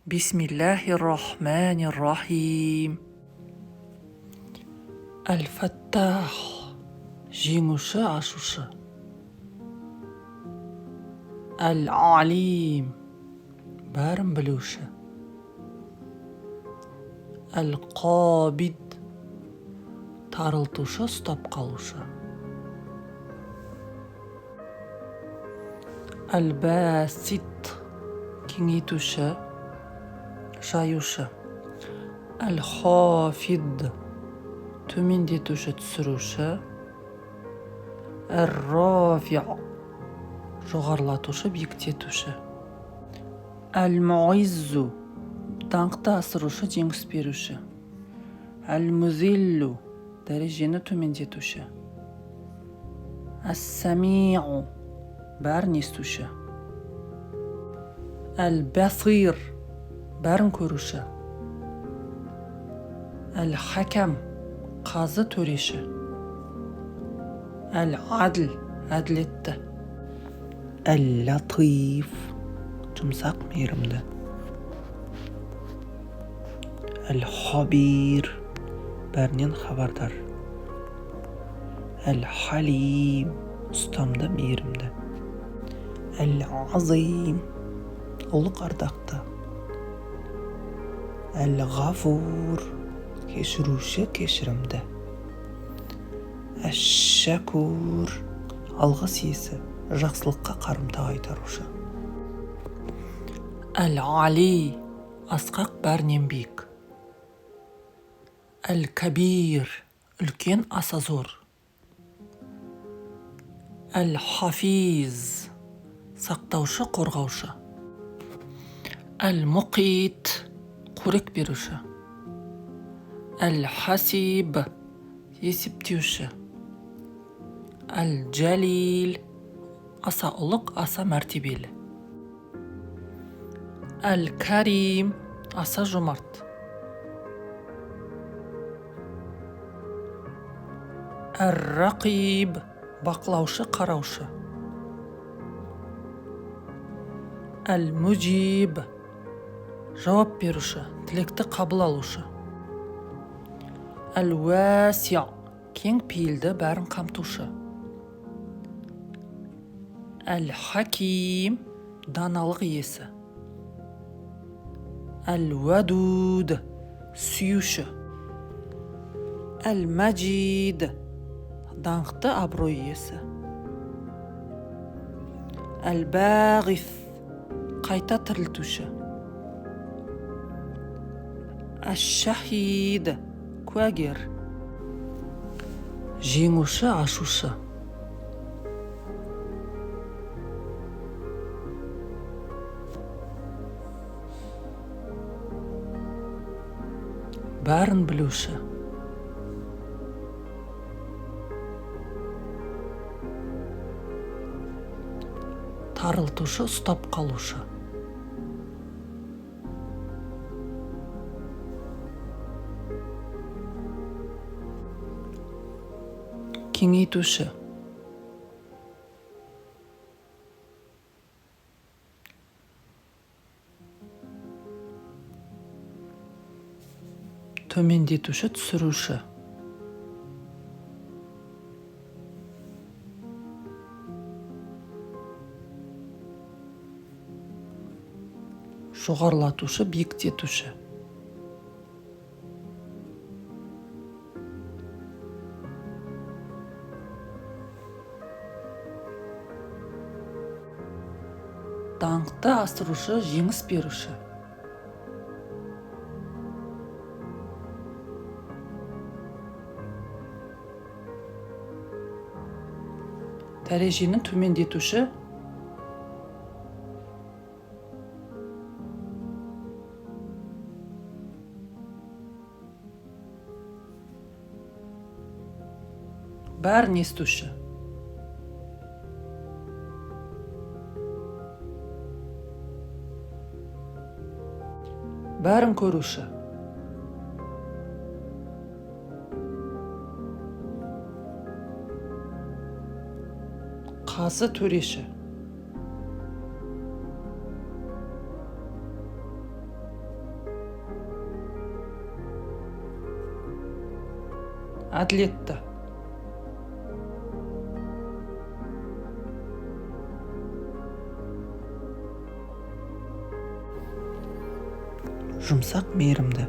بسم الله الرحمن الرحيم. الفتاح жеңуші ашушы. Әл-Алим бәрін білуші. Әл-Қабид тарылтушы, ұстап қалушы. Әл-Басит кеңейтуші, жаюшы. Әл-Хафид төмендетуші, түсіруші. Әр-Рафи жоғарлатушы, биіктетуші. Әл-Муиззу даңқты асырушы, жеңіс беруші. Әл-Музиллу дәрежені төмендетуші. Әс-Самиу бәрін естуші. Әл-Басир бәрін көруші. Әл-Хакам қазы, төреші. Әл-Адл әділетті. Әл-Латиф жұмсақ, мейірімді. Әл-Хабир бәрінен хабардар. Әл-Халим ұстамды, мейірімді. Әл-Азим ұлық, ардақты. Әл-Ғафур кешіруші, кешірімді. Әш-Шакур алғыс иесі, жақсылыққа қарымта қайтарушы. Әл-Али асқақ, бәрінен биік. Әл-Кабир үлкен, аса зор. Әл-Хафиз сақтаушы, қорғаушы. Әл-Мұқит қорек беруші. Әл-Хасиб есептеуші. Әл-Джалил аса ұлық, аса мәртебелі. Әл-Карим аса жомарт. Әр-Рақиб бақылаушы, қараушы. Әл-Муджиб жауап беруші, тілекті қабыл алушы. Әл-Уасия кең пейілді, бәрін қамтушы. Әл-Хаким даналық иесі. Әл-Вадуд сүйуші. Әл-Маджид даңқты, абырой иесі. Әл-Бағиф қайта тірілтуші. Әш-Шахид куәгер. Жеңуші, ашушы. Бәрін білуші. Тарылтушы, ұстап қалушы. Кеңейтуші. Төмендетуші, түсіруші. Жоғарлатушы, биіктетуші. Даңқты асырушы, жеңіс беруші. Дәрежені төмендетуші. Бәрін естуші. Бәрін көруші. Қазы, төреші. әділетті, жұмсақ мейірімді,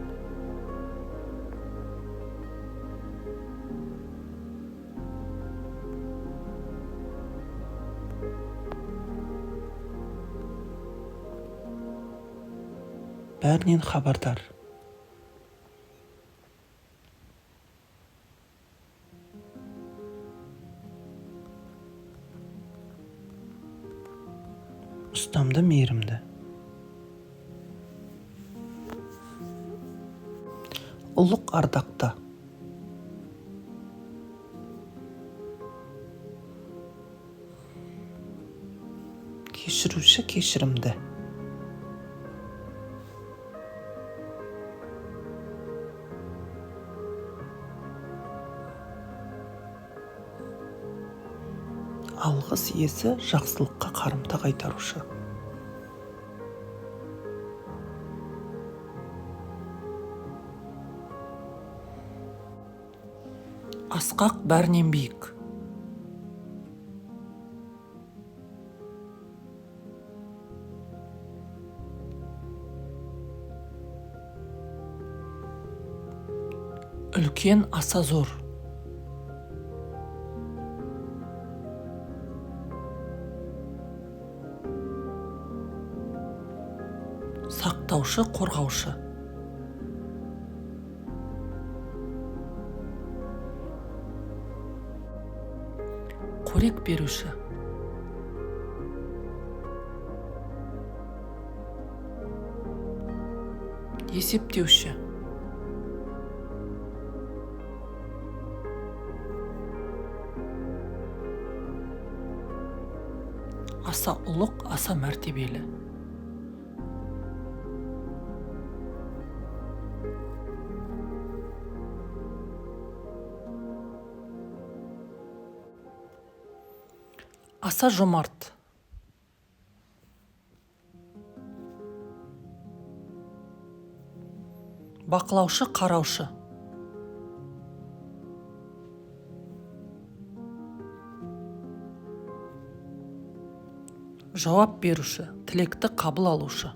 бәрінен хабардар, ұстамды мейірімді, ұлық ардақты, кешіруші кешірімді, алғыс иесі жақсылыққа қарымта қайтарушы, асқақ бәрінен биік, үлкен аса зор, сақтаушы қорғаушы, қорек беруші, есептеуші, аса ұлық, аса мәртебелі, аса жомарт, бақылаушы қараушы, жауап беруші, тілекті қабыл алушы,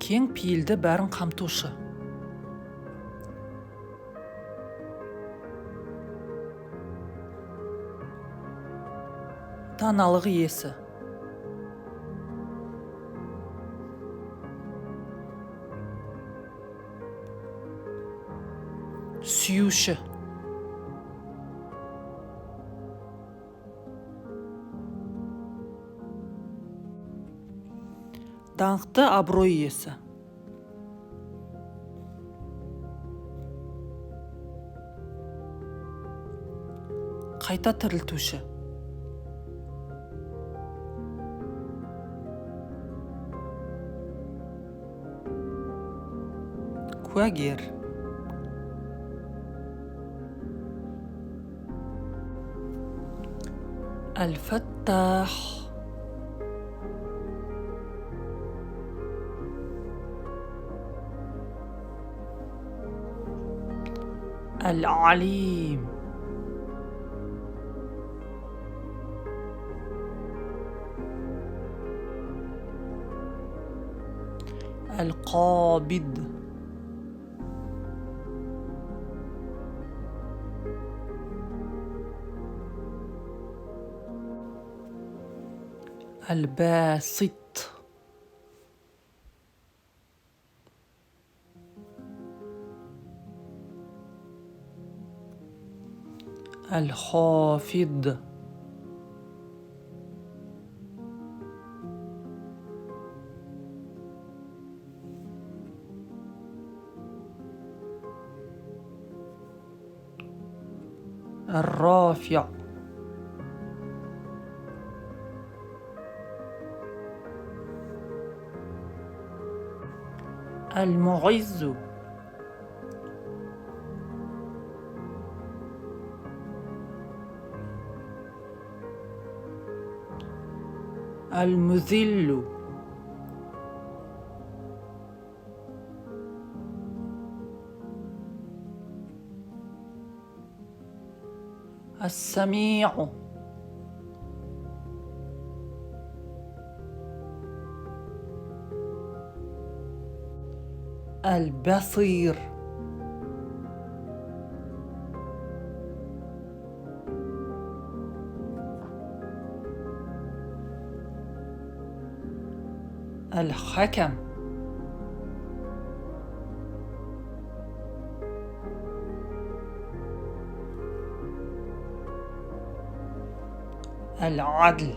кең пейілді бәрін қамтушы, даналық иесі, сүюші, даңқты абырой иесі, қайта тірілтуші, куәгер, әл-фаттах, әл-алим, әл-қабид, الباسط، الخافض، الرافع، المعز، المذل، السميع، البصير، الحكم، العدل،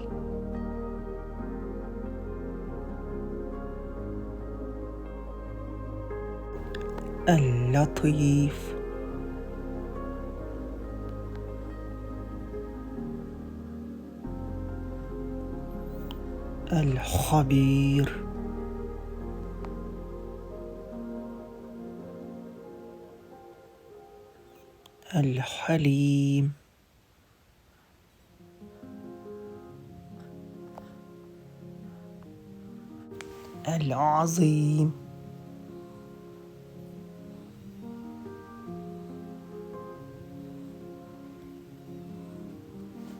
اللطيف، الخبير، الحليم، العظيم،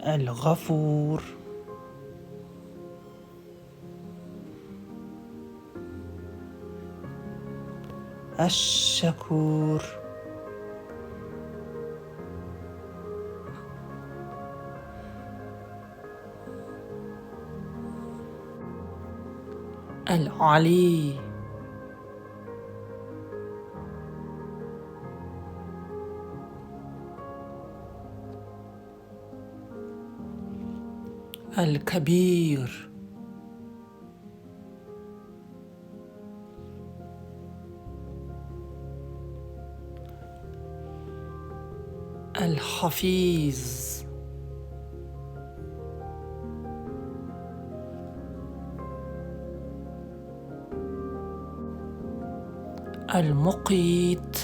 الغفور، الشكور، العلي، الكبير، الحفيظ، المقيت،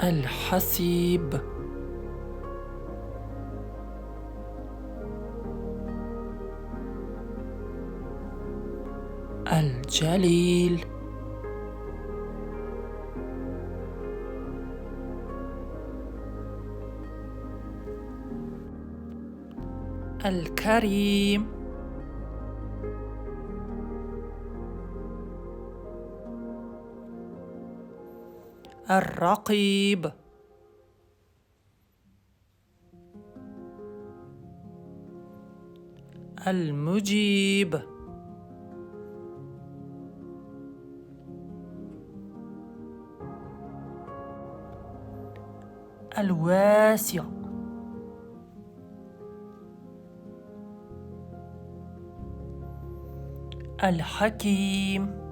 الحسيب، الجليل، الكريم، الرقيب، المجيب، الواسع، الحكيم،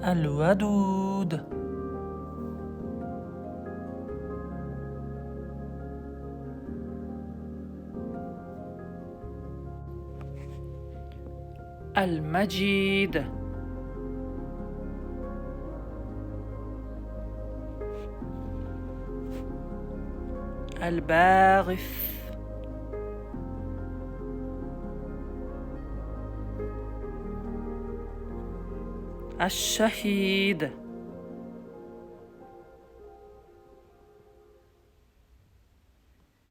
الودود، المجيد، الباغث، الشهيد،